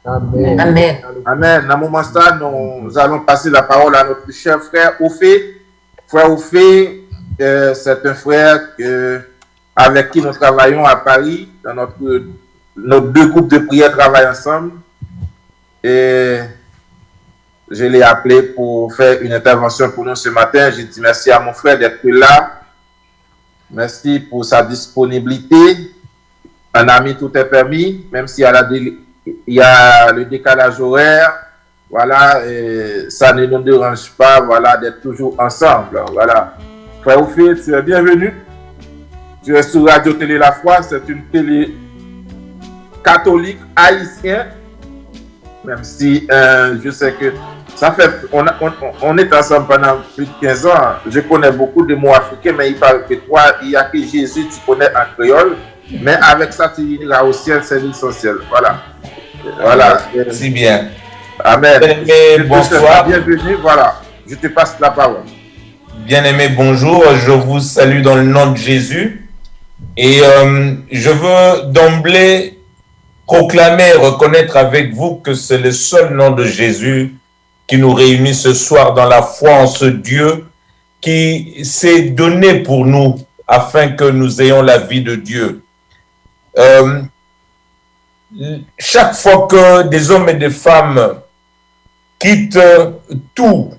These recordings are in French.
Amen. Amen. Amen. Dans le moment ça, nous allons passer la parole à notre cher frère Ophé. Frère Ophé, c'est un frère avec qui nous travaillons à Paris. Dans nos deux groupes de prière travaillent ensemble. Et je l'ai appelé pour faire une intervention pour nous ce matin. J'ai dit merci à mon frère d'être là. Merci pour sa disponibilité. Un ami, tout est permis, même s'il y a le décalage horaire. Voilà, ça ne nous dérange pas, voilà, d'être toujours ensemble. Voilà. Frère Ophé, tu es bienvenu. Tu es sur Radio Télé La Foi, c'est une télé catholique haïtienne. Même si je sais que ça fait, on est ensemble pendant plus de 15 ans. Je connais beaucoup de mots africains, mais il parle que toi, il y a que Jésus, tu connais en créole. Mais avec ça, tu iras au ciel, c'est l'essentiel. Voilà. Voilà. Si bien. Amen. Bien-aimé, bonsoir. Bienvenue, voilà. Je te passe la parole. Bien-aimé, bonjour. Je vous salue dans le nom de Jésus. Et je veux d'emblée proclamer et reconnaître avec vous que c'est le seul nom de Jésus qui nous réunit ce soir dans la foi en ce Dieu qui s'est donné pour nous afin que nous ayons la vie de Dieu. Chaque fois que des hommes et des femmes quittent tout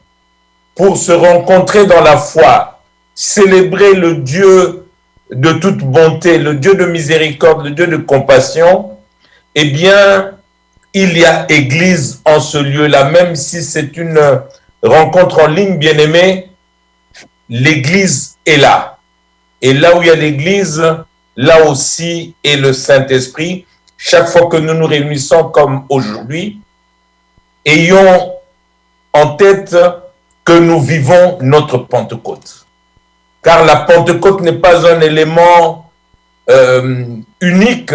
pour se rencontrer dans la foi, célébrer le Dieu de toute bonté, le Dieu de miséricorde, le Dieu de compassion, eh bien, il y a église en ce lieu-là, même si c'est une rencontre en ligne, bien-aimé, l'église est là. Et là où il y a l'église, là aussi est le Saint-Esprit. Chaque fois que nous nous réunissons comme aujourd'hui, ayons en tête que nous vivons notre Pentecôte. Car la Pentecôte n'est pas un élément unique.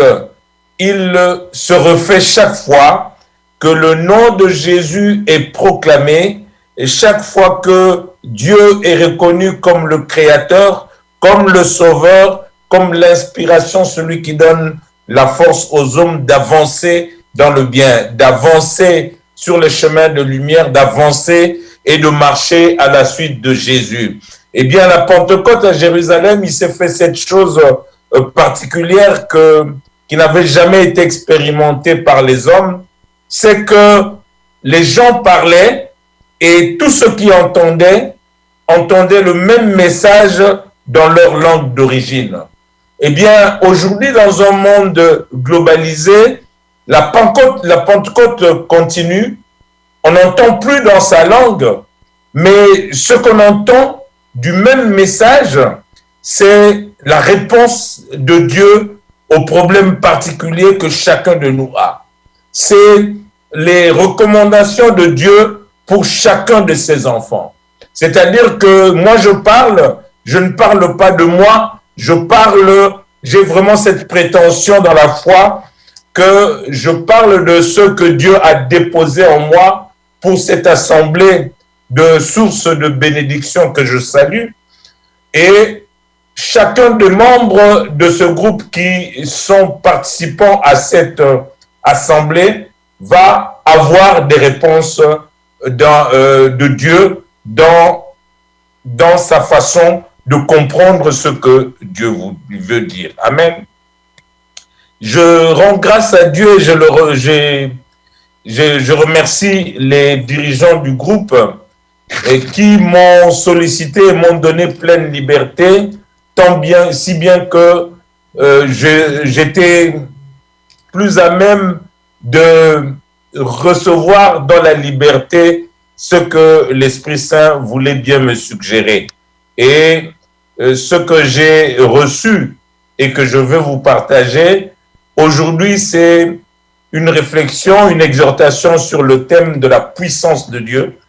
Il se refait chaque fois que le nom de Jésus est proclamé et chaque fois que Dieu est reconnu comme le Créateur, comme le Sauveur, comme l'inspiration, celui qui donne la force aux hommes d'avancer dans le bien, d'avancer sur le chemin de lumière, d'avancer et de marcher à la suite de Jésus. Eh bien, la Pentecôte à Jérusalem, il s'est fait cette chose particulière qui n'avait jamais été expérimentée par les hommes, c'est que les gens parlaient et tous ceux qui entendaient le même message dans leur langue d'origine. Eh bien, aujourd'hui, dans un monde globalisé, la Pentecôte continue. On n'entend plus dans sa langue, mais ce qu'on entend du même message, c'est la réponse de Dieu aux problèmes particuliers que chacun de nous a. C'est les recommandations de Dieu pour chacun de ses enfants. C'est-à-dire que moi je ne parle pas de moi, j'ai vraiment cette prétention dans la foi que je parle de ce que Dieu a déposé en moi pour cette assemblée de sources de bénédiction que je salue. Et chacun des membres de ce groupe qui sont participants à cette assemblée va avoir des réponses de Dieu dans sa façon de comprendre ce que Dieu veut dire. Amen. Je rends grâce à Dieu et je remercie les dirigeants du groupe qui m'ont sollicité et m'ont donné pleine liberté, si bien que j'étais plus à même de recevoir dans la liberté ce que l'Esprit Saint voulait bien me suggérer. Et ce que j'ai reçu et que je veux vous partager aujourd'hui, c'est une réflexion, une exhortation sur le thème de la puissance de Dieu.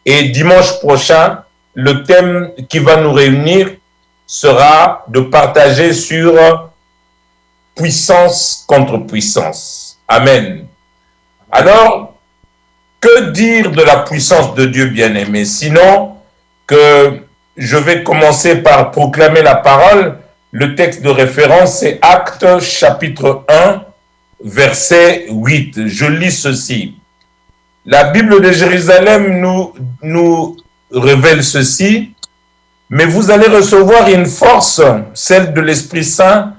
Et dimanche prochain, le thème qui va nous réunir sera de partager sur puissance contre puissance. Amen. Alors, que dire de la puissance de Dieu bien-aimé? Sinon que je vais commencer par proclamer la parole. Le texte de référence, c'est Actes chapitre 1, verset 8. Je lis ceci. La Bible de Jérusalem nous révèle ceci. Mais vous allez recevoir une force, celle de l'Esprit Saint,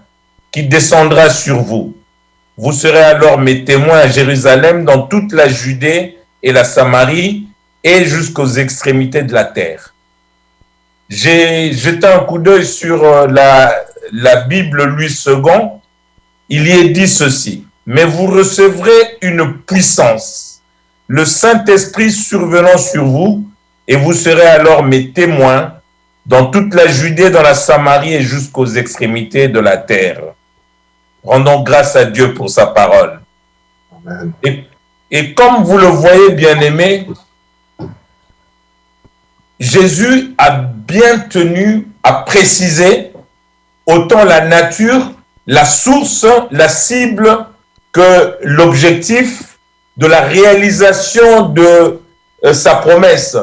qui descendra sur vous. Vous serez alors mes témoins à Jérusalem, dans toute la Judée et la Samarie, et jusqu'aux extrémités de la terre. J'ai jeté un coup d'œil sur la Bible Louis II. Il y est dit ceci. Mais vous recevrez une puissance, le Saint-Esprit survenant sur vous, et vous serez alors mes témoins dans toute la Judée, dans la Samarie et jusqu'aux extrémités de la terre. Rendons grâce à Dieu pour sa parole. Amen. Et comme vous le voyez, bien-aimés, Jésus a bien tenu à préciser autant la nature, la source, la cible, que l'objectif de la réalisation de sa promesse,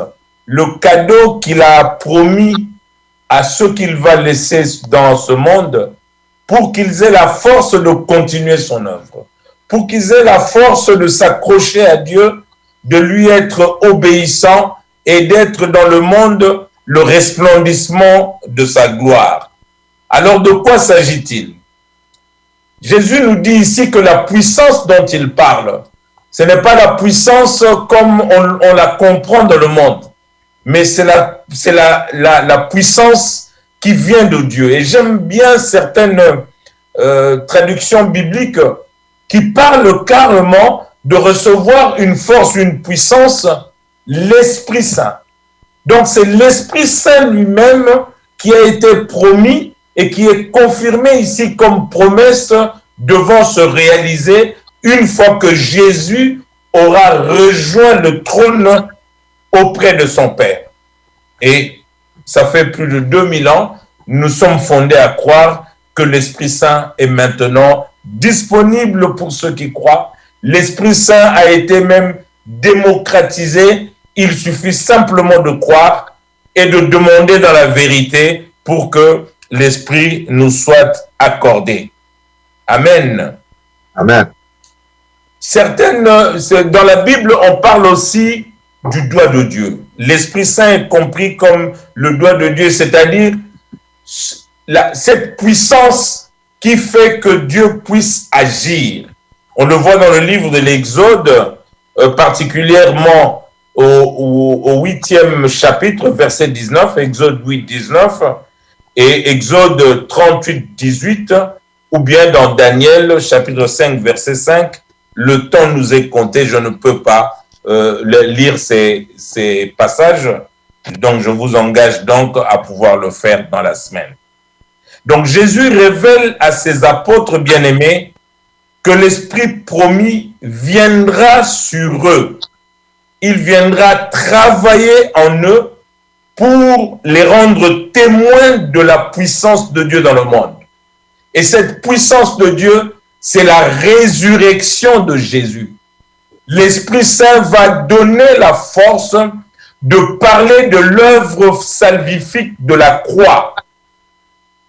le cadeau qu'il a promis à ceux qu'il va laisser dans ce monde pour qu'ils aient la force de continuer son œuvre, pour qu'ils aient la force de s'accrocher à Dieu, de lui être obéissant et d'être dans le monde le resplendissement de sa gloire. Alors de quoi s'agit-il? Jésus nous dit ici que la puissance dont il parle, ce n'est pas la puissance comme on la comprend dans le monde, mais c'est la puissance qui vient de Dieu. Et j'aime bien certaines traductions bibliques qui parlent carrément de recevoir une force, une puissance, l'Esprit Saint. Donc c'est l'Esprit Saint lui-même qui a été promis et qui est confirmé ici comme promesse devant se réaliser une fois que Jésus aura rejoint le trône auprès de son Père. Et ça fait plus de 2000 ans, nous sommes fondés à croire que l'Esprit Saint est maintenant disponible pour ceux qui croient. L'Esprit Saint a été même démocratisé. Il suffit simplement de croire et de demander dans la vérité pour que l'Esprit nous soit accordé. Amen. Amen. Dans la Bible, on parle aussi du doigt de Dieu. L'Esprit Saint est compris comme le doigt de Dieu, c'est-à-dire cette puissance qui fait que Dieu puisse agir. On le voit dans le livre de l'Exode, particulièrement au 8e chapitre, verset 19, Exode 8, 19, et Exode 38, 18, ou bien dans Daniel, chapitre 5, verset 5, le temps nous est compté, je ne peux pas lire ces passages, donc je vous engage donc à pouvoir le faire dans la semaine. Donc Jésus révèle à ses apôtres bien-aimés que l'Esprit promis viendra sur eux. Il viendra travailler en eux pour les rendre témoins de la puissance de Dieu dans le monde. Et cette puissance de Dieu, c'est la résurrection de Jésus. L'Esprit Saint va donner la force de parler de l'œuvre salvifique de la croix.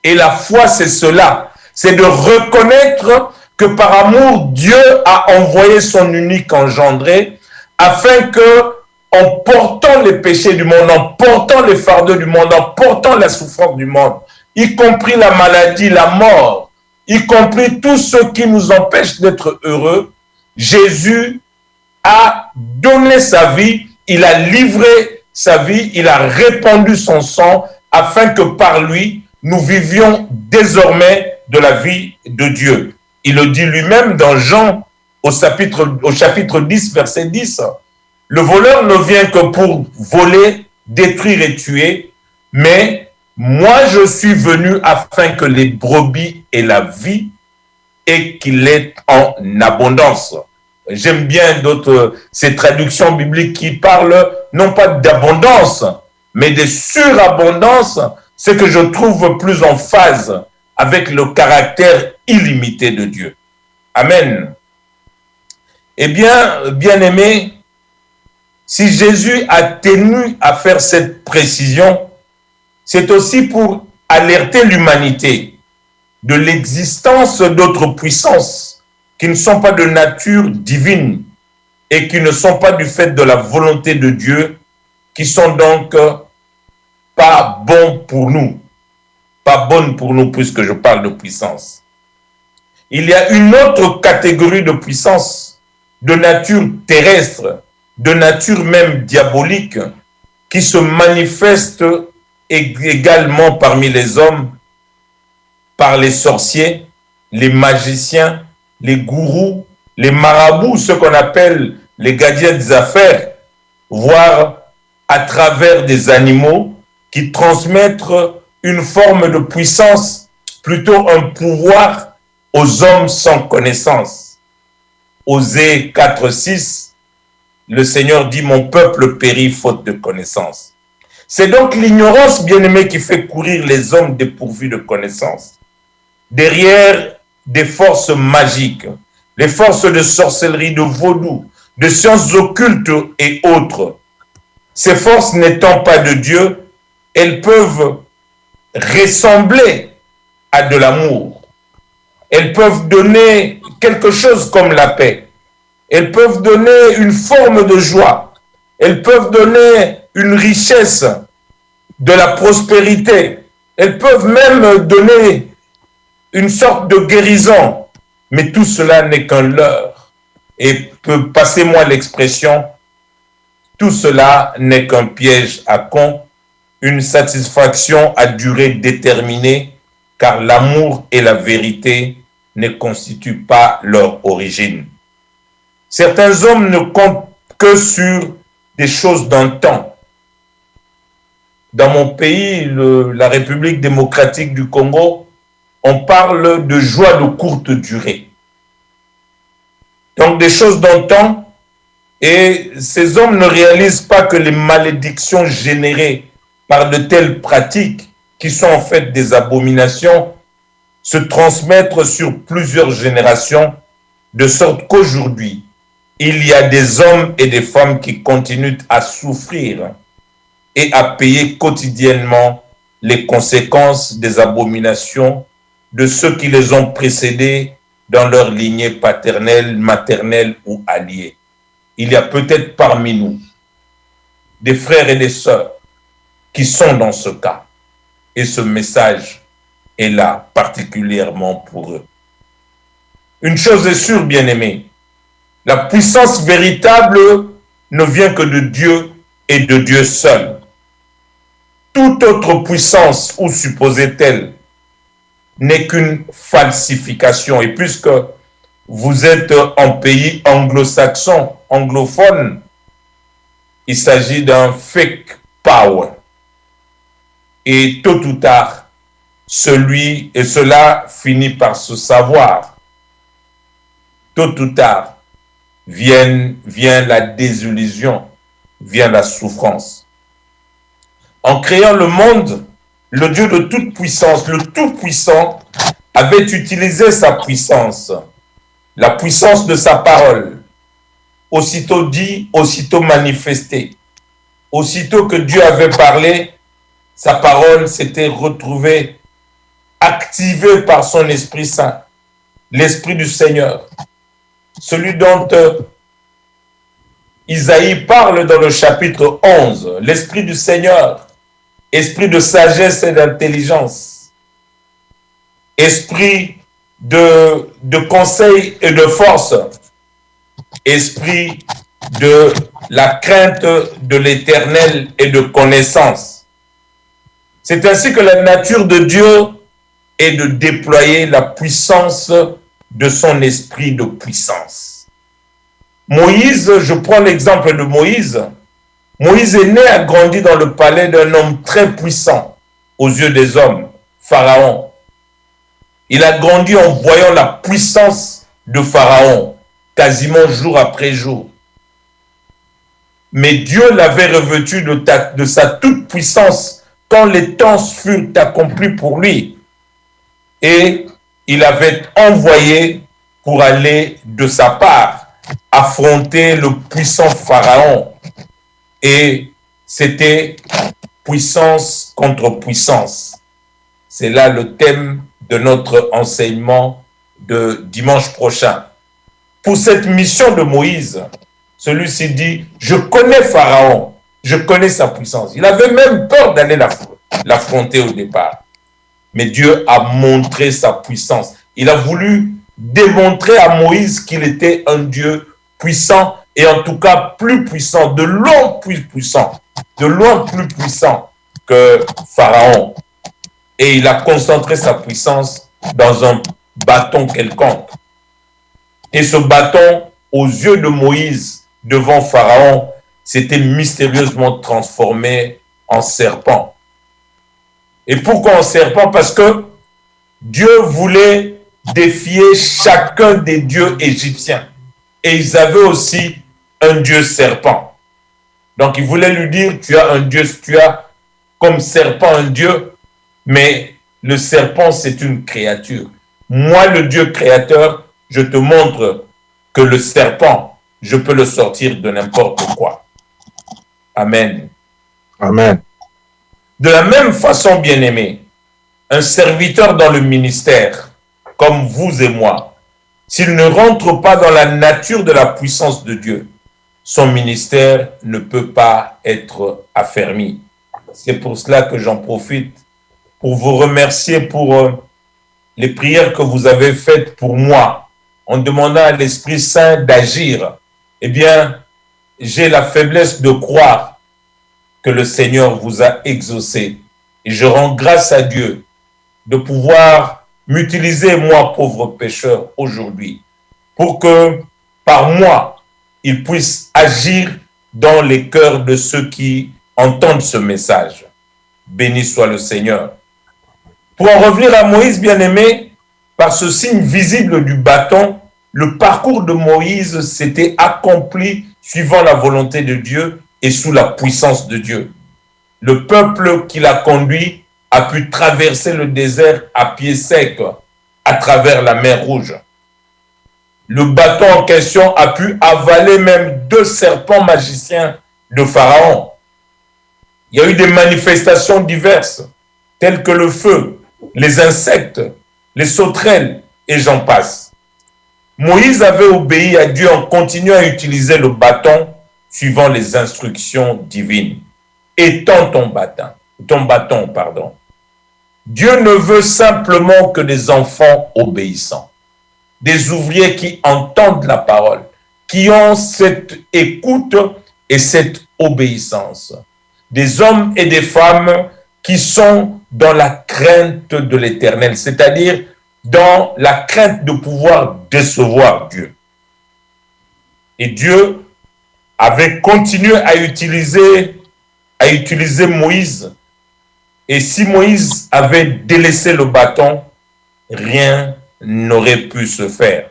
Et la foi, c'est cela. C'est de reconnaître que par amour, Dieu a envoyé son unique engendré afin que, en portant les péchés du monde, en portant les fardeaux du monde, en portant la souffrance du monde, y compris la maladie, la mort, y compris tout ce qui nous empêche d'être heureux, Jésus a donné sa vie, il a livré sa vie, il a répandu son sang afin que par lui, nous vivions désormais de la vie de Dieu. Il le dit lui-même dans Jean au chapitre 10, verset 10. Le voleur ne vient que pour voler, détruire et tuer, mais moi je suis venu afin que les brebis aient la vie et qu'il l'ait en abondance. j'aime bien ces traductions bibliques qui parlent non pas d'abondance, mais de surabondance, ce que je trouve plus en phase avec le caractère illimité de Dieu. Amen. Eh bien, bien-aimés, si Jésus a tenu à faire cette précision, c'est aussi pour alerter l'humanité de l'existence d'autres puissances qui ne sont pas de nature divine et qui ne sont pas du fait de la volonté de Dieu, qui sont donc pas bons pour nous, pas bonnes pour nous puisque je parle de puissance. Il y a une autre catégorie de puissance de nature terrestre, de nature même diabolique, qui se manifeste également parmi les hommes, par les sorciers, les magiciens, les gourous, les marabouts, ce qu'on appelle les gardiens des affaires, voire à travers des animaux qui transmettent une forme de puissance, plutôt un pouvoir aux hommes sans connaissance. Osée 4:6, le Seigneur dit « Mon peuple périt faute de connaissance ». C'est donc l'ignorance, bien-aimé, qui fait courir les hommes dépourvus de connaissance. Derrière des forces magiques, les forces de sorcellerie, de vaudou, de sciences occultes et autres. Ces forces n'étant pas de Dieu, elles peuvent ressembler à de l'amour. Elles peuvent donner quelque chose comme la paix. Elles peuvent donner une forme de joie. Elles peuvent donner une richesse, de la prospérité. Elles peuvent même donner une sorte de guérison. Mais tout cela n'est qu'un leurre. Et passez-moi l'expression, tout cela n'est qu'un piège à con, une satisfaction à durée déterminée, car l'amour et la vérité ne constituent pas leur origine. Certains hommes ne comptent que sur des choses d'un temps. Dans mon pays, la République démocratique du Congo, on parle de joie de courte durée. Donc des choses d'un temps, et ces hommes ne réalisent pas que les malédictions générées par de telles pratiques, qui sont en fait des abominations, se transmettent sur plusieurs générations, de sorte qu'aujourd'hui, il y a des hommes et des femmes qui continuent à souffrir et à payer quotidiennement les conséquences des abominations de ceux qui les ont précédés dans leur lignée paternelle, maternelle ou alliée. Il y a peut-être parmi nous des frères et des sœurs qui sont dans ce cas. Et ce message est là particulièrement pour eux. Une chose est sûre, bien-aimés, la puissance véritable ne vient que de Dieu et de Dieu seul. Toute autre puissance, ou supposée telle, n'est qu'une falsification. Et puisque vous êtes en pays anglo-saxon, anglophone, il s'agit d'un fake power. Et tôt ou tard, cela finit par se savoir. Tôt ou tard, vient la désillusion, vient la souffrance. En créant le monde, le Dieu de toute puissance, le Tout-Puissant, avait utilisé sa puissance, la puissance de sa parole, aussitôt dit, aussitôt manifesté. Aussitôt que Dieu avait parlé, sa parole s'était retrouvée activée par son Esprit Saint, l'Esprit du Seigneur, celui dont Isaïe parle dans le chapitre 11, l'Esprit du Seigneur, esprit de sagesse et d'intelligence, esprit de conseil et de force, esprit de la crainte de l'Éternel et de connaissance. C'est ainsi que la nature de Dieu est de déployer la puissance de son esprit de puissance. Moïse, je prends l'exemple de Moïse. Moïse est né et grandi dans le palais d'un homme très puissant aux yeux des hommes, Pharaon. Il a grandi en voyant la puissance de Pharaon, quasiment jour après jour. Mais Dieu l'avait revêtu de sa toute-puissance quand les temps furent accomplis pour lui. Et il avait envoyé pour aller de sa part affronter le puissant Pharaon. Et c'était puissance contre puissance. C'est là le thème de notre enseignement de dimanche prochain. Pour cette mission de Moïse, celui-ci dit, je connais Pharaon, je connais sa puissance. Il avait même peur d'aller l'affronter au départ. Mais Dieu a montré sa puissance. Il a voulu démontrer à Moïse qu'il était un Dieu puissant et en tout cas plus puissant, de loin plus puissant que Pharaon. Et il a concentré sa puissance dans un bâton quelconque. Et ce bâton, aux yeux de Moïse, devant Pharaon, s'était mystérieusement transformé en serpent. Et pourquoi en serpent? Parce que Dieu voulait défier chacun des dieux égyptiens. Et ils avaient aussi un dieu serpent. Donc il voulait lui dire, tu as un dieu, tu as comme serpent un dieu, mais le serpent c'est une créature. Moi le Dieu créateur, je te montre que le serpent, je peux le sortir de n'importe quoi. Amen. Amen. De la même façon, bien-aimé, un serviteur dans le ministère, comme vous et moi, s'il ne rentre pas dans la nature de la puissance de Dieu, son ministère ne peut pas être affermi. C'est pour cela que j'en profite pour vous remercier pour les prières que vous avez faites pour moi, en demandant à l'Esprit Saint d'agir. Eh bien, j'ai la faiblesse de croire que le Seigneur vous a exaucé. Et je rends grâce à Dieu de pouvoir m'utiliser, moi, pauvre pécheur, aujourd'hui, pour que, par moi, il puisse agir dans les cœurs de ceux qui entendent ce message. Béni soit le Seigneur. Pour en revenir à Moïse, bien-aimé, par ce signe visible du bâton, le parcours de Moïse s'était accompli suivant la volonté de Dieu et sous la puissance de Dieu. Le peuple qui l'a conduit a pu traverser le désert à pied sec à travers la mer Rouge. Le bâton en question a pu avaler même 2 serpents magiciens de Pharaon. Il y a eu des manifestations diverses, telles que le feu, les insectes, les sauterelles et j'en passe. Moïse avait obéi à Dieu en continuant à utiliser le bâton suivant les instructions divines. Étends ton bâton. Dieu ne veut simplement que des enfants obéissants, des ouvriers qui entendent la parole, qui ont cette écoute et cette obéissance, des hommes et des femmes qui sont dans la crainte de l'Éternel, c'est-à-dire dans la crainte de pouvoir décevoir Dieu. Et Dieu avait continué à utiliser Moïse. Et si Moïse avait délaissé le bâton, rien n'aurait pu se faire.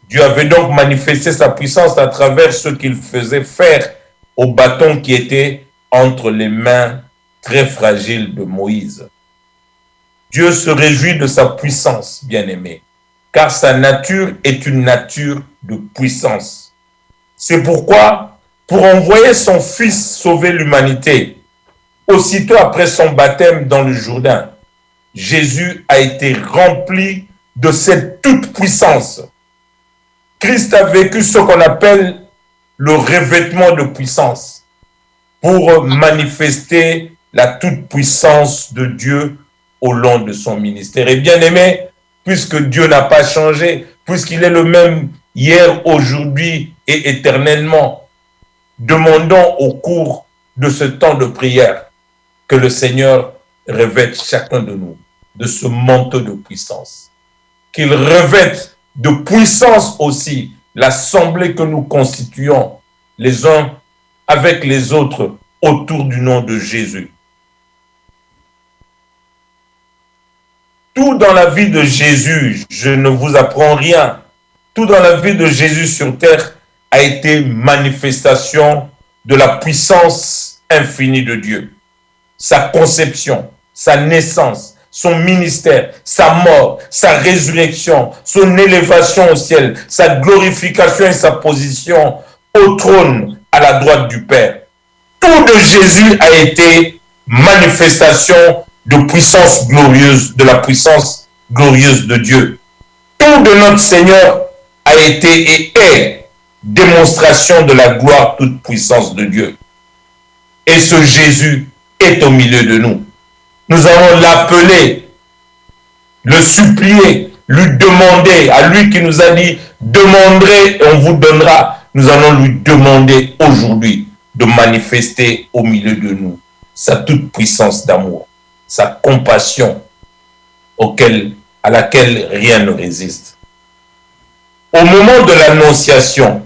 Dieu avait donc manifesté sa puissance à travers ce qu'il faisait faire au bâton qui était entre les mains très fragiles de Moïse. Dieu se réjouit de sa puissance, bien-aimé, car sa nature est une nature de puissance. C'est pourquoi, pour envoyer son Fils sauver l'humanité, aussitôt après son baptême dans le Jourdain, Jésus a été rempli de cette toute-puissance. Christ a vécu ce qu'on appelle le revêtement de puissance pour manifester la toute-puissance de Dieu au long de son ministère. Et bien aimé, puisque Dieu n'a pas changé, puisqu'il est le même hier, aujourd'hui et éternellement, demandons au cours de ce temps de prière que le Seigneur revête chacun de nous de ce manteau de puissance. Qu'il revête de puissance aussi l'assemblée que nous constituons les uns avec les autres autour du nom de Jésus. Tout dans la vie de Jésus, je ne vous apprends rien. tout dans la vie de Jésus sur terre a été manifestation de la puissance infinie de Dieu. Sa conception, sa naissance, son ministère, sa mort, sa résurrection, son élévation au ciel, sa glorification et sa position au trône à la droite du Père. Tout de Jésus a été manifestation de puissance glorieuse, de la puissance glorieuse de Dieu. Tout de notre Seigneur a été et est démonstration de la gloire toute puissance de Dieu. Et ce Jésus est au milieu de nous. Nous allons l'appeler, le supplier, lui demander, à lui qui nous a dit « Demanderez et on vous donnera ». Nous allons lui demander aujourd'hui de manifester au milieu de nous sa toute puissance d'amour, sa compassion à laquelle rien ne résiste. Au moment de l'Annonciation,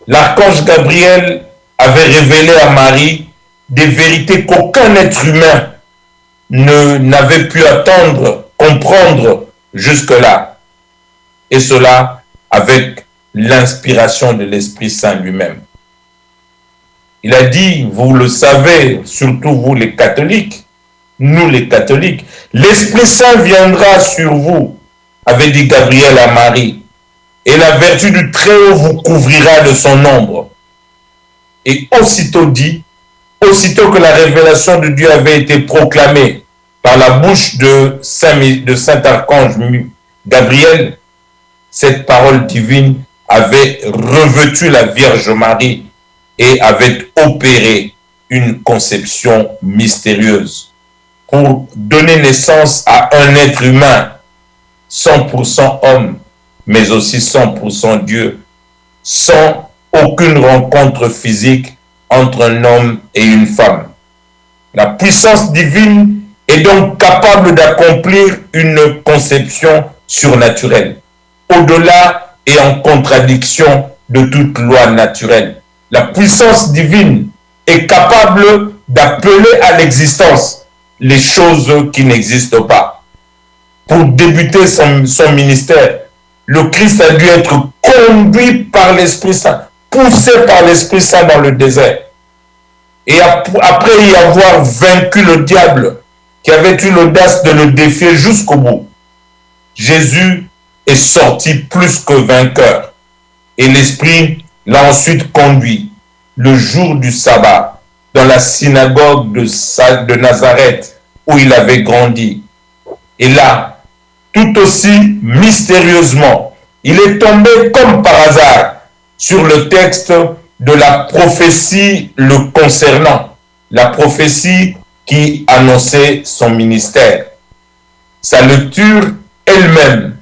l'archange Gabriel avait révélé à Marie des vérités qu'aucun être humain n'avait pu attendre, comprendre jusque-là. Et cela avec l'inspiration de l'Esprit Saint lui-même. Il a dit, vous le savez, surtout vous les catholiques, nous les catholiques, l'Esprit Saint viendra sur vous, avait dit Gabriel à Marie, et la vertu du Très-Haut vous couvrira de son ombre. Et aussitôt dit, aussitôt que la révélation de Dieu avait été proclamée par la bouche de Saint Archange Gabriel, cette parole divine avait revêtu la Vierge Marie et avait opéré une conception mystérieuse pour donner naissance à un être humain, 100% homme, mais aussi 100% Dieu, sans aucune rencontre physique entre un homme et une femme. La puissance divine est donc capable d'accomplir une conception surnaturelle, au-delà et en contradiction de toute loi naturelle. La puissance divine est capable d'appeler à l'existence les choses qui n'existent pas. Pour débuter son ministère, le Christ a dû être conduit par l'Esprit Saint, poussé par l'Esprit Saint dans le désert. Et après y avoir vaincu le diable, qui avait eu l'audace de le défier jusqu'au bout, Jésus est sorti plus que vainqueur. Et l'Esprit l'a ensuite conduit le jour du sabbat dans la synagogue de Nazareth où il avait grandi. Et là, tout aussi mystérieusement, il est tombé comme par hasard sur le texte de la prophétie le concernant, la prophétie qui annonçait son ministère. Sa lecture elle-même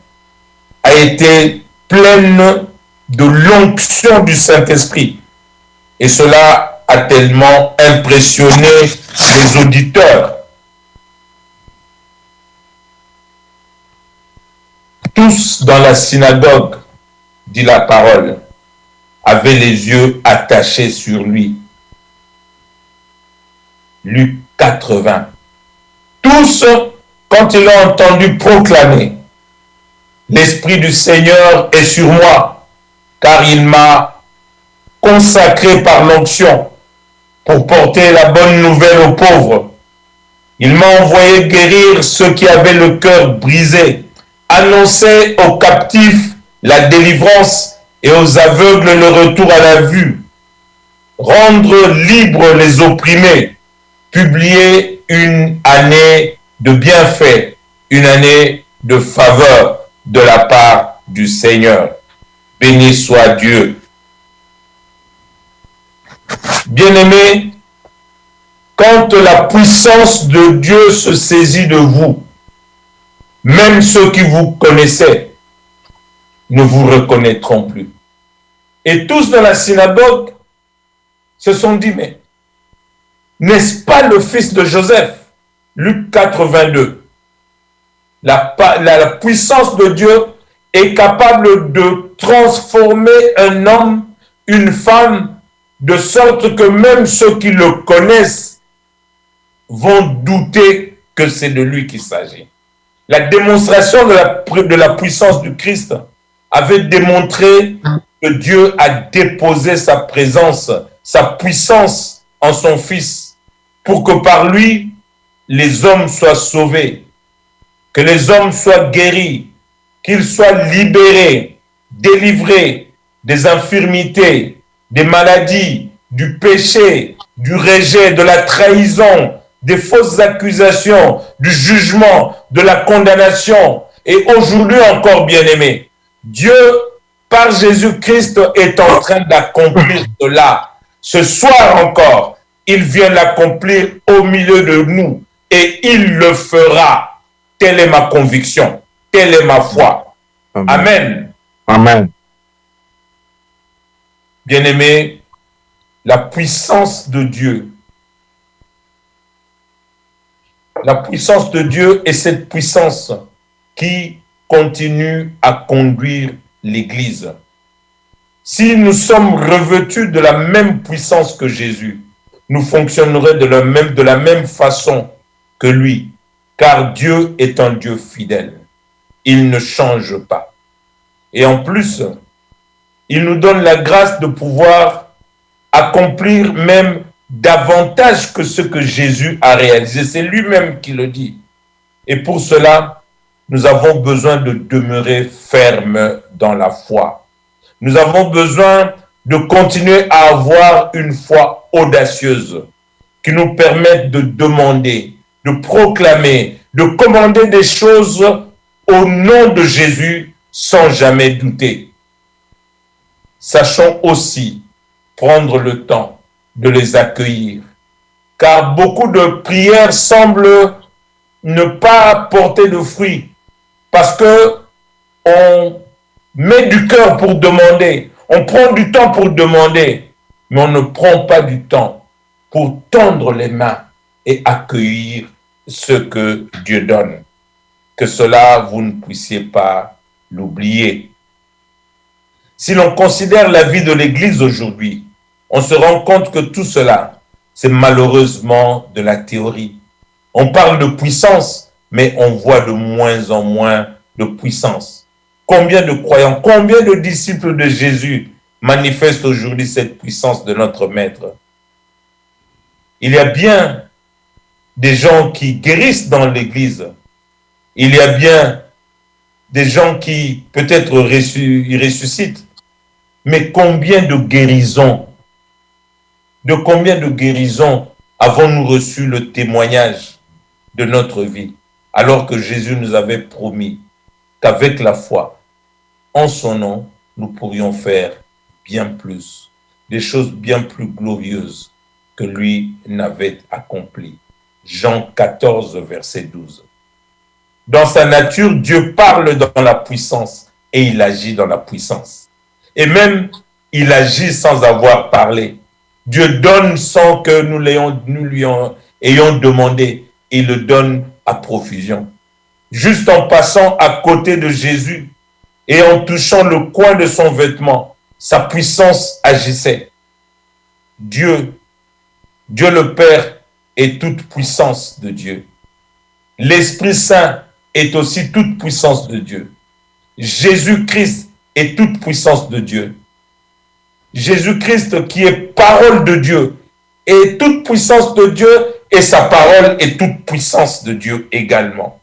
a été pleine de l'onction du Saint-Esprit. Et cela a tellement impressionné les auditeurs. Tous dans la synagogue, dit la parole, avaient les yeux attachés sur lui. Luc 80. Tous, quand ils l'ont entendu proclamer, l'Esprit du Seigneur est sur moi, car il m'a consacré par l'onction pour porter la bonne nouvelle aux pauvres. Il m'a envoyé guérir ceux qui avaient le cœur brisé, annoncer aux captifs la délivrance et aux aveugles le retour à la vue, rendre libres les opprimés, publier une année de bienfaits, une année de faveur de la part du Seigneur. Béni soit Dieu. Bien-aimés, quand la puissance de Dieu se saisit de vous, même ceux qui vous connaissaient ne vous reconnaîtront plus. Et tous dans la synagogue se sont dit, mais n'est-ce pas le fils de Joseph? Luc 4, 22. La puissance de Dieu est capable de transformer un homme, une femme, de sorte que même ceux qui le connaissent vont douter que c'est de lui qu'il s'agit. La démonstration de la puissance du Christ avait démontré que Dieu a déposé sa présence, sa puissance en son Fils, pour que par lui, les hommes soient sauvés, que les hommes soient guéris, qu'ils soient libérés, délivrés des infirmités, des maladies, du péché, du rejet, de la trahison, des fausses accusations, du jugement, de la condamnation. Et aujourd'hui encore, bien-aimés, Dieu, par Jésus-Christ, est en train d'accomplir cela. Ce soir encore, il vient l'accomplir au milieu de nous et il le fera. Telle est ma conviction, telle est ma foi. Amen. Amen. Bien-aimés, la puissance de Dieu, la puissance de Dieu est cette puissance qui continue à conduire l'Église. Si nous sommes revêtus de la même puissance que Jésus, nous fonctionnerons de la même façon que lui, car Dieu est un Dieu fidèle. Il ne change pas. Et en plus, il nous donne la grâce de pouvoir accomplir même davantage que ce que Jésus a réalisé. C'est lui-même qui le dit. Et pour cela, nous avons besoin de demeurer fermes dans la foi. Nous avons besoin de continuer à avoir une foi audacieuse qui nous permette de demander, de proclamer, de commander des choses au nom de Jésus sans jamais douter. Sachons aussi prendre le temps de les accueillir, car beaucoup de prières semblent ne pas porter de fruits, parce que on met du cœur pour demander, on prend du temps pour demander, mais on ne prend pas du temps pour tendre les mains et accueillir ce que Dieu donne. Que cela, vous ne puissiez pas l'oublier. Si l'on considère la vie de l'Église aujourd'hui, on se rend compte que tout cela, c'est malheureusement de la théorie. On parle de puissance, mais on voit de moins en moins de puissance. Combien de croyants, combien de disciples de Jésus manifestent aujourd'hui cette puissance de notre Maître? Il y a bien des gens qui guérissent dans l'Église. Il y a bien des gens qui peut-être ressuscitent. Mais combien de guérisons, avons-nous reçu le témoignage de notre vie, alors que Jésus nous avait promis qu'avec la foi, en son nom, nous pourrions faire bien plus, des choses bien plus glorieuses que lui n'avait accomplies. Jean 14, verset 12. Dans sa nature, Dieu parle dans la puissance et il agit dans la puissance. Et même, il agit sans avoir parlé. Dieu donne sans que nous lui ayons demandé. Il le donne à profusion. Juste en passant à côté de Jésus et en touchant le coin de son vêtement, sa puissance agissait. Dieu le Père est toute puissance de Dieu. L'Esprit Saint est aussi toute puissance de Dieu. Jésus-Christ est toute puissance de Dieu. Jésus-Christ qui est parole de Dieu est toute puissance de Dieu et sa parole est toute puissance de Dieu également.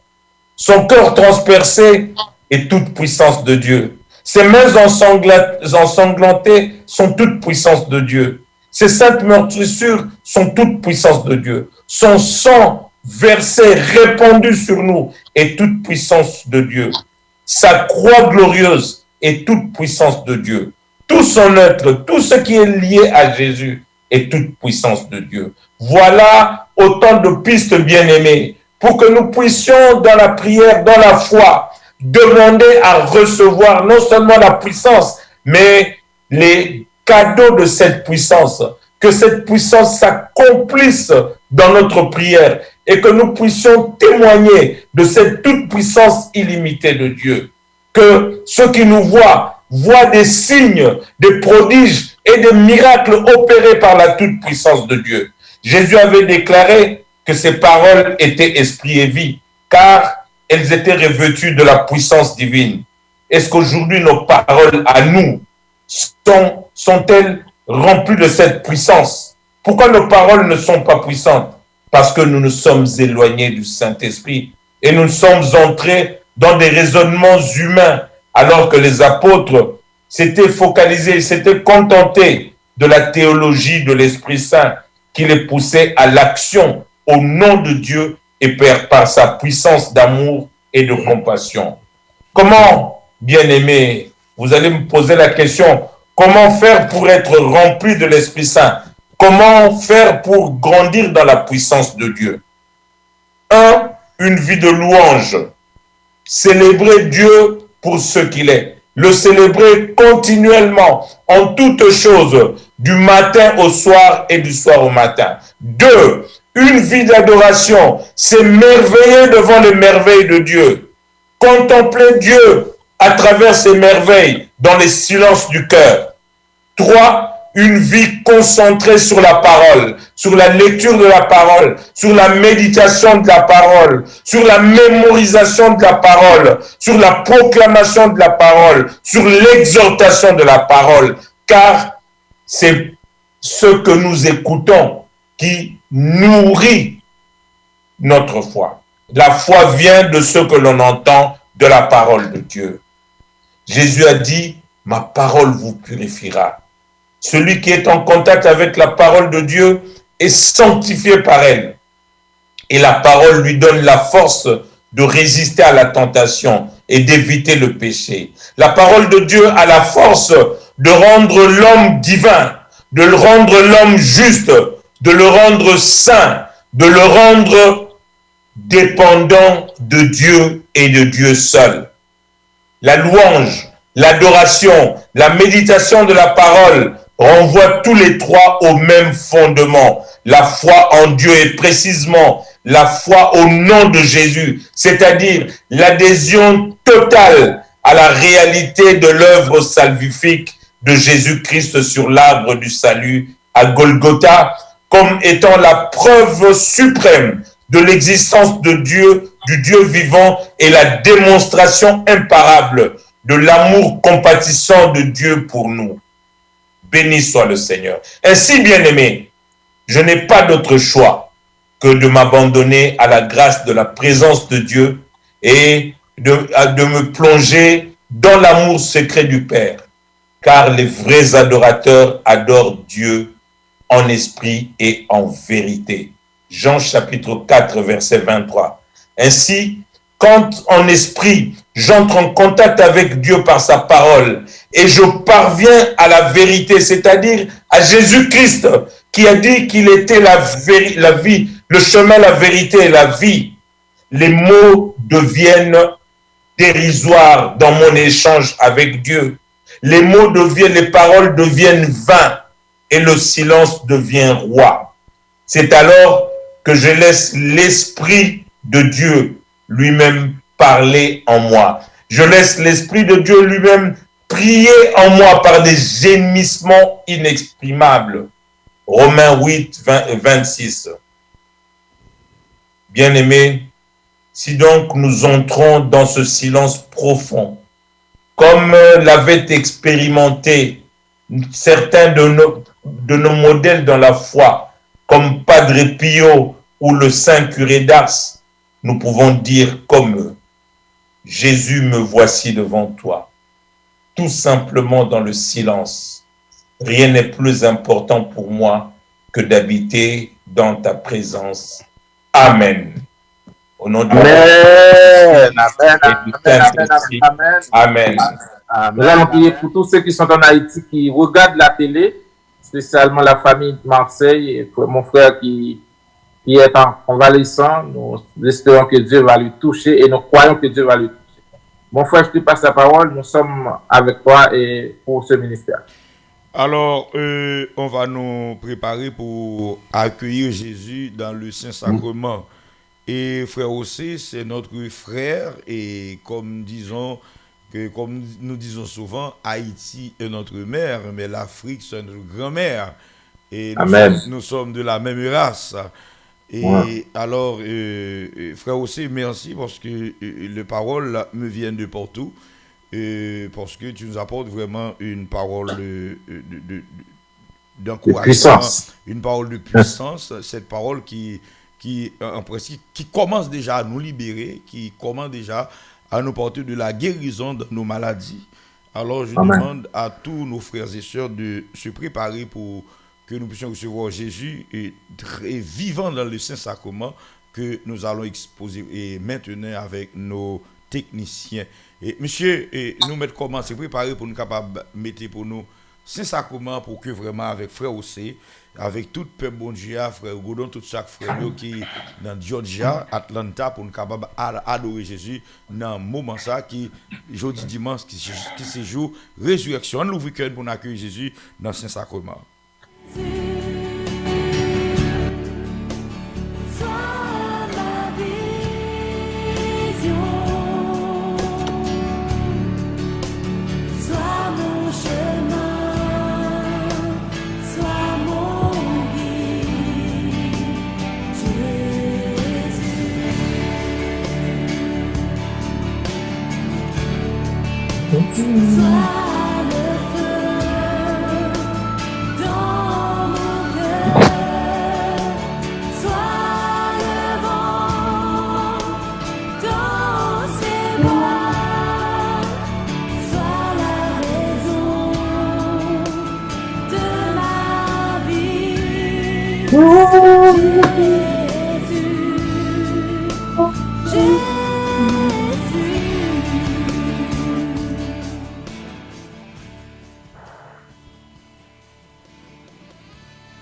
Son cœur transpercé est toute puissance de Dieu. Ses mains ensanglantées sont toute puissance de Dieu. Ses saintes meurtrissures sont toute puissance de Dieu. Son sang versé, répandu sur nous est toute puissance de Dieu. Sa croix glorieuse est toute puissance de Dieu. Tout son être, tout ce qui est lié à Jésus est toute puissance de Dieu. Voilà autant de pistes bien-aimées pour que nous puissions dans la prière, dans la foi, demander à recevoir non seulement la puissance, mais les cadeaux de cette puissance. Que cette puissance s'accomplisse dans notre prière et que nous puissions témoigner de cette toute puissance illimitée de Dieu. Que ceux qui nous voient des signes, des prodiges et des miracles opérés par la toute puissance de Dieu. Jésus avait déclaré que ses paroles étaient esprit et vie, car elles étaient revêtues de la puissance divine. est-ce qu'aujourd'hui nos paroles à nous sont-elles remplies de cette puissance? Pourquoi nos paroles ne sont pas puissantes? Parce que nous nous sommes éloignés du Saint-Esprit et nous sommes entrés dans des raisonnements humains, alors que les apôtres s'étaient focalisés, s'étaient contentés de la théologie de l'Esprit Saint qui les poussait à l'action au nom de Dieu et par sa puissance d'amour et de compassion. Comment, bien-aimés, vous allez me poser la question, comment faire pour être rempli de l'Esprit Saint? Comment faire pour grandir dans la puissance de Dieu? Un, une vie de louange. Célébrer Dieu pour ce qu'il est. Le célébrer continuellement, en toutes choses, du matin au soir et du soir au matin. Deux, une vie d'adoration. S'émerveiller devant les merveilles de Dieu. Contempler Dieu à travers ses merveilles dans les silences du cœur. Trois, une vie concentrée sur la parole, sur la lecture de la parole, sur la méditation de la parole, sur la mémorisation de la parole, sur la proclamation de la parole, sur l'exhortation de la parole, car c'est ce que nous écoutons qui nourrit notre foi. La foi vient de ce que l'on entend de la parole de Dieu. Jésus a dit, ma parole vous purifiera. Celui qui est en contact avec la parole de Dieu est sanctifié par elle. Et la parole lui donne la force de résister à la tentation et d'éviter le péché. La parole de Dieu a la force de rendre l'homme divin, de le rendre l'homme juste, de le rendre saint, de le rendre dépendant de Dieu et de Dieu seul. La louange, l'adoration, la méditation de la parole renvoient tous les trois au même fondement. La foi en Dieu est précisément la foi au nom de Jésus, c'est-à-dire l'adhésion totale à la réalité de l'œuvre salvifique de Jésus-Christ sur l'arbre du salut à Golgotha, comme étant la preuve suprême de l'existence de Dieu, du Dieu vivant, et la démonstration imparable de l'amour compatissant de Dieu pour nous. Béni soit le Seigneur. Ainsi, bien-aimé, je n'ai pas d'autre choix que de m'abandonner à la grâce de la présence de Dieu et de me plonger dans l'amour secret du Père, car les vrais adorateurs adorent Dieu en esprit et en vérité. Jean chapitre 4, verset 23. Ainsi, quand en esprit, j'entre en contact avec Dieu par sa parole et je parviens à la vérité, c'est-à-dire à Jésus-Christ qui a dit qu'il était la vie, le chemin, la vérité et la vie, les mots deviennent dérisoires dans mon échange avec Dieu. Les mots deviennent, les paroles deviennent vains et le silence devient roi. C'est alors que je laisse l'Esprit de Dieu lui-même parler en moi. Je laisse l'Esprit de Dieu lui-même prier en moi par des gémissements inexprimables. Romains 8, 26. Bien-aimés, si donc nous entrons dans ce silence profond, comme l'avaient expérimenté certains de nos modèles dans la foi, comme Padre Pio ou le Saint Curé d'Ars, nous pouvons dire comme eux, Jésus, me voici devant toi, tout simplement dans le silence. Rien n'est plus important pour moi que d'habiter dans ta présence. Amen. Au nom du Amen. Amen. Nous allons prier pour tous ceux qui sont en Haïti, qui regardent la télé, spécialement la famille de Marseille, et mon frère qui est en convalescent. Nous espérons que Dieu va lui toucher et nous croyons que Dieu va lui toucher. Mon frère, je te passe la parole. Nous sommes avec toi et pour ce ministère. Alors, on va nous préparer pour accueillir Jésus dans le Saint-Sacrement. Et frère aussi, c'est notre frère et comme nous disons souvent, Haïti est notre mère, mais l'Afrique c'est notre grand-mère. Et nous sommes de la même race. Et alors, frère aussi, merci parce que les paroles me viennent de partout. parce que tu nous apportes vraiment une parole De d'encouragement, puissance. une parole de puissance, cette parole qui, en principe, qui commence déjà à nous libérer, qui commence déjà à nous porter de la guérison de nos maladies. Alors, je Amen. demande à tous nos frères et sœurs de se préparer pour que nous puissions recevoir Jésus et très vivant dans le Saint-Sacrement que nous allons exposer et maintenant avec nos techniciens. Et monsieur, nous mettre comment se préparer pour nous capables de mettre pour nous Saint-Sacrement pour que vraiment avec frère Ossé, avec tout le peuple bon Dieu, frère Godon, tout chaque frère qui dans Georgia, Atlanta, pour nous capables adorer Jésus dans un moment ça qui, jeudi dimanche, qui se joue résurrection. On ouvre cœur pour nous accueillir Jésus dans Saint-Sacrement.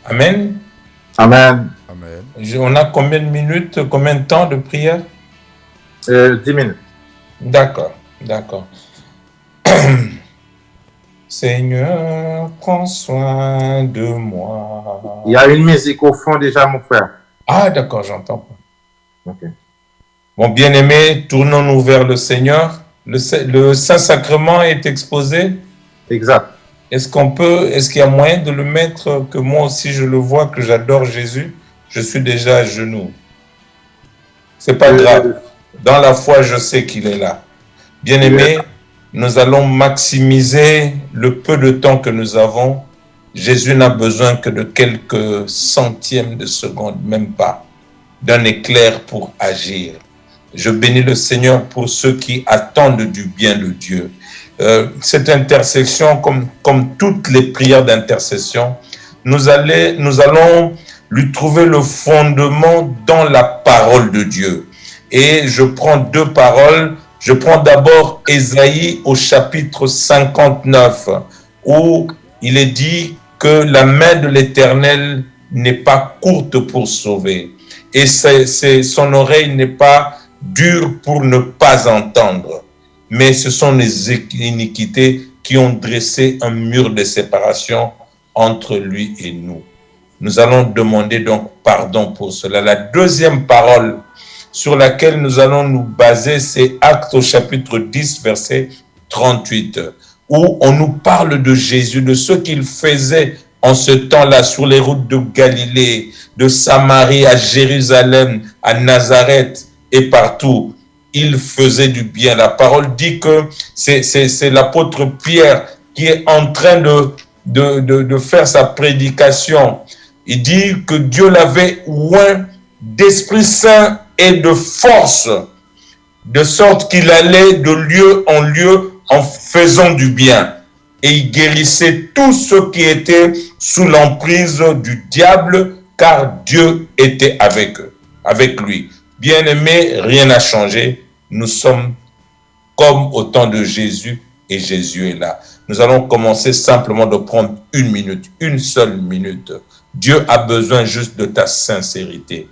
Amen. Amen. Amen. On a combien de minutes, combien de temps de prière? 10 minutes. D'accord, d'accord. Seigneur, prends soin de moi. Il y a une musique au fond déjà, mon frère. Ah, d'accord, j'entends. Ok. Bon, bien-aimé, tournons-nous vers le Seigneur. Le Saint-Sacrement est exposé. Exact. Est-ce qu'il y a moyen de le mettre, que moi aussi je le vois, que j'adore Jésus? Je suis déjà à genoux. C'est pas grave. Dans la foi, je sais qu'il est là. Bien-aimé, nous allons maximiser le peu de temps que nous avons. Jésus n'a besoin que de quelques centièmes de seconde, même pas, d'un éclair pour agir. Je bénis le Seigneur pour ceux qui attendent du bien de Dieu. Cette intercession, comme toutes les prières d'intercession, nous allons lui trouver le fondement dans la parole de Dieu. Et je prends deux paroles. Je prends d'abord Ésaïe au chapitre 59, où il est dit que la main de l'Éternel n'est pas courte pour sauver, et son oreille n'est pas dure pour ne pas entendre. Mais ce sont les iniquités qui ont dressé un mur de séparation entre lui et nous. Nous allons demander donc pardon pour cela. La deuxième parole sur laquelle nous allons nous baser, c'est Actes au chapitre 10, verset 38, où on nous parle de Jésus, de ce qu'il faisait en ce temps-là sur les routes de Galilée, de Samarie à Jérusalem, à Nazareth et partout. Il faisait du bien. La parole dit que c'est l'apôtre Pierre qui est en train de faire sa prédication. Il dit que Dieu l'avait oint d'Esprit Saint et de force, de sorte qu'il allait de lieu en lieu en faisant du bien. Et il guérissait tous ceux qui étaient sous l'emprise du diable, car Dieu était avec eux, avec lui. Bien-aimés, rien n'a changé. Nous sommes comme au temps de Jésus et Jésus est là. Nous allons commencer simplement de prendre une minute, une seule minute. Dieu a besoin juste de ta sincérité.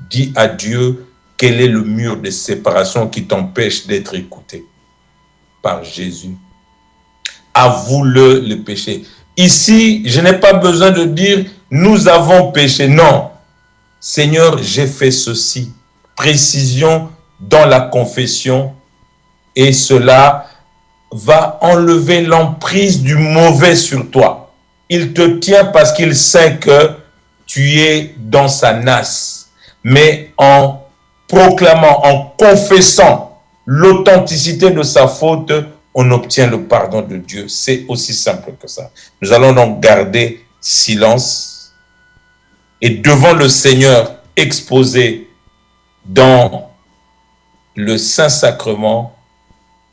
Dis à Dieu quel est le mur de séparation qui t'empêche d'être écouté par Jésus. Avoue-le péché. Ici, je n'ai pas besoin de dire nous avons péché. Non. Seigneur, j'ai fait ceci. Précision dans la confession et cela va enlever l'emprise du mauvais sur toi. Il te tient parce qu'il sait que tu es dans sa nasse. Mais en proclamant, en confessant l'authenticité de sa faute, on obtient le pardon de Dieu. C'est aussi simple que ça. Nous allons donc garder silence et devant le Seigneur exposé dans le Saint-Sacrement,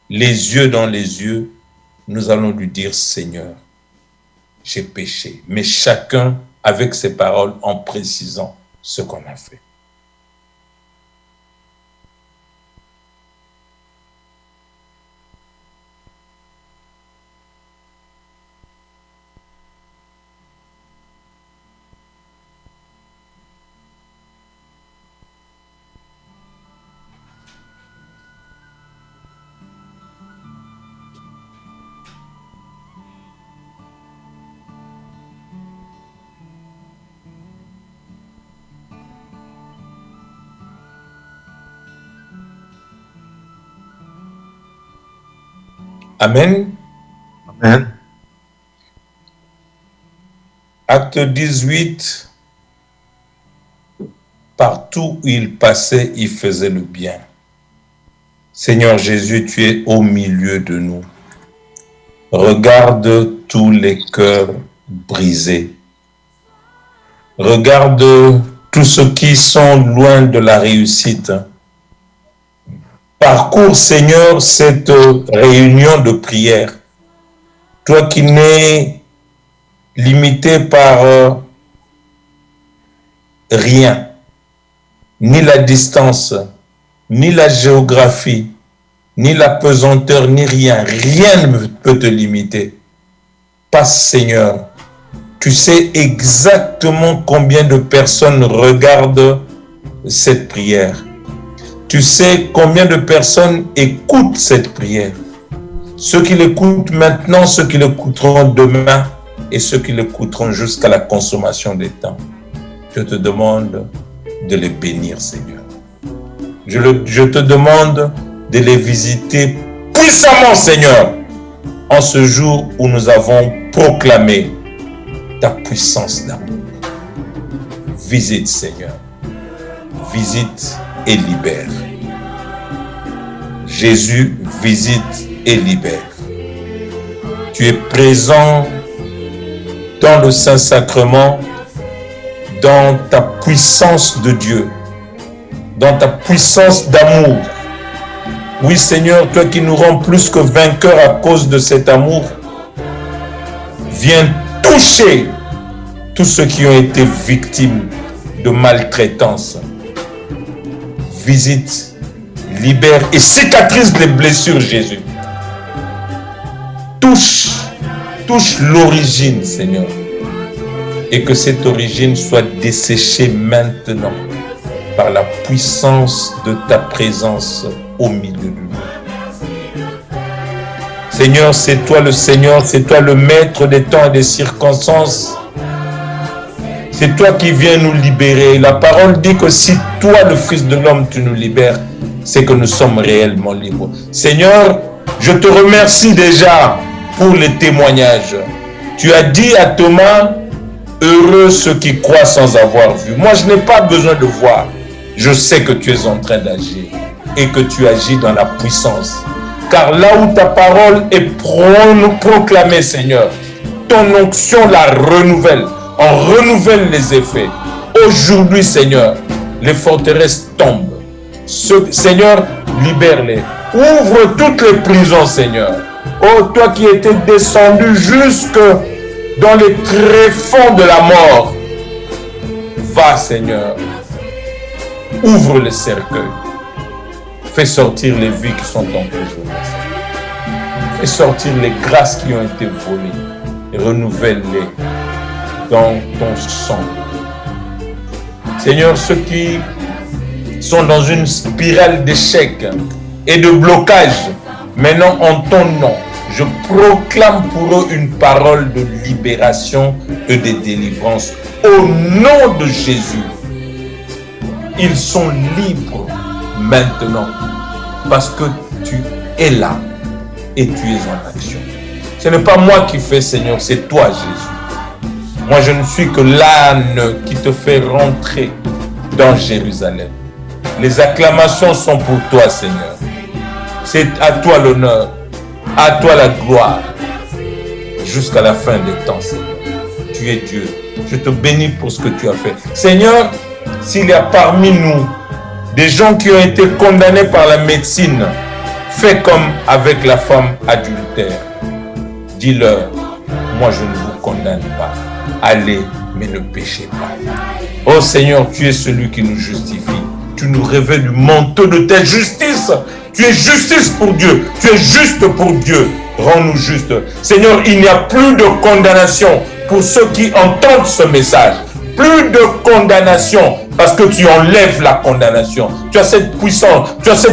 les yeux dans les yeux, nous allons lui dire, Seigneur, j'ai péché. Mais chacun avec ses paroles en précisant ce qu'on a fait. Amen. Amen. Acte 18, partout où il passait, il faisait le bien. Seigneur Jésus, tu es au milieu de nous. Regarde tous les cœurs brisés. Regarde tous ceux qui sont loin de la réussite. Parcours, Seigneur, cette réunion de prière. Toi qui n'es limité par rien, ni la distance, ni la géographie, ni la pesanteur, ni rien. Rien ne peut te limiter. Passe, Seigneur. Tu sais exactement combien de personnes regardent cette prière. Tu sais combien de personnes écoutent cette prière. Ceux qui l'écoutent maintenant, ceux qui l'écouteront demain et ceux qui l'écouteront jusqu'à la consommation des temps. Je te demande de les bénir, Seigneur. Je te demande de les visiter puissamment, Seigneur, en ce jour où nous avons proclamé ta puissance d'amour. Visite, Seigneur. Visite et libère. Jésus visite et libère. Tu es présent dans le Saint-Sacrement, dans ta puissance de Dieu, dans ta puissance d'amour. Oui, Seigneur, toi qui nous rends plus que vainqueurs à cause de cet amour, viens toucher tous ceux qui ont été victimes de maltraitance. Visite, libère et cicatrise les blessures, Jésus. Touche l'origine, Seigneur. Et que cette origine soit desséchée maintenant par la puissance de ta présence au milieu de nous. Seigneur, c'est toi le Seigneur, c'est toi le maître des temps et des circonstances. C'est toi qui viens nous libérer. La parole dit que si toi, le Fils de l'homme, tu nous libères, c'est que nous sommes réellement libres. Seigneur, je te remercie déjà pour les témoignages. Tu as dit à Thomas, heureux ceux qui croient sans avoir vu. Moi, je n'ai pas besoin de voir. Je sais que tu es en train d'agir et que tu agis dans la puissance. Car là où ta parole est proclamée, Seigneur, ton onction la renouvelle. On renouvelle les effets. Aujourd'hui, Seigneur, les forteresses tombent. Seigneur, libère-les. Ouvre toutes les prisons, Seigneur. Oh, toi qui étais descendu jusque dans les tréfonds de la mort. Va, Seigneur. Ouvre les cercueils. Fais sortir les vies qui sont emprisonnées. Fais sortir les grâces qui ont été volées. Renouvelle-les dans ton sang. Seigneur, ceux qui sont dans une spirale d'échec et de blocage, maintenant en ton nom, je proclame pour eux une parole de libération et de délivrance. Au nom de Jésus, ils sont libres maintenant parce que tu es là et tu es en action. Ce n'est pas moi qui fais, Seigneur, c'est toi, Jésus. Moi, je ne suis que l'âne qui te fait rentrer dans Jérusalem. Les acclamations sont pour toi, Seigneur. C'est à toi l'honneur, à toi la gloire, jusqu'à la fin des temps, Seigneur. Tu es Dieu. Je te bénis pour ce que tu as fait. Seigneur, s'il y a parmi nous des gens qui ont été condamnés par la médecine, fais comme avec la femme adultère. Dis-leur, moi je ne vous condamne pas. Allez, mais ne péchez pas. Oh Seigneur, tu es celui qui nous justifie. Tu nous révèles du manteau de ta justice. Tu es justice pour Dieu. Tu es juste pour Dieu. Rends-nous justes. Seigneur, il n'y a plus de condamnation pour ceux qui entendent ce message. Plus de condamnation parce que tu enlèves la condamnation. Tu as cette puissance, tu as ce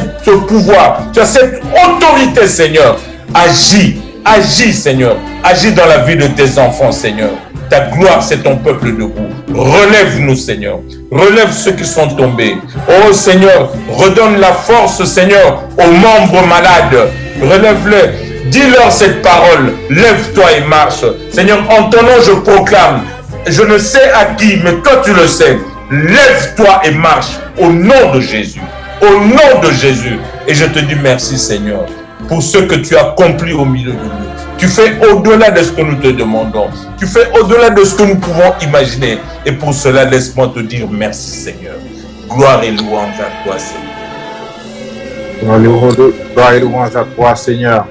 pouvoir, tu as cette autorité, Seigneur. Agis, agis, Seigneur. Agis dans la vie de tes enfants, Seigneur. Ta gloire, c'est ton peuple debout. Relève-nous, Seigneur. Relève ceux qui sont tombés. Oh, Seigneur, redonne la force, Seigneur, aux membres malades. Relève-les. Dis-leur cette parole. Lève-toi et marche. Seigneur, en ton nom, je proclame. Je ne sais à qui, mais toi, tu le sais. Lève-toi et marche au nom de Jésus. Au nom de Jésus. Et je te dis merci, Seigneur, pour ce que tu as accompli au milieu de nous. Tu fais au-delà de ce que nous te demandons. Tu fais au-delà de ce que nous pouvons imaginer. Et pour cela, laisse-moi te dire merci, Seigneur. Gloire et louange à toi, Seigneur. Gloire et louange à toi, Seigneur.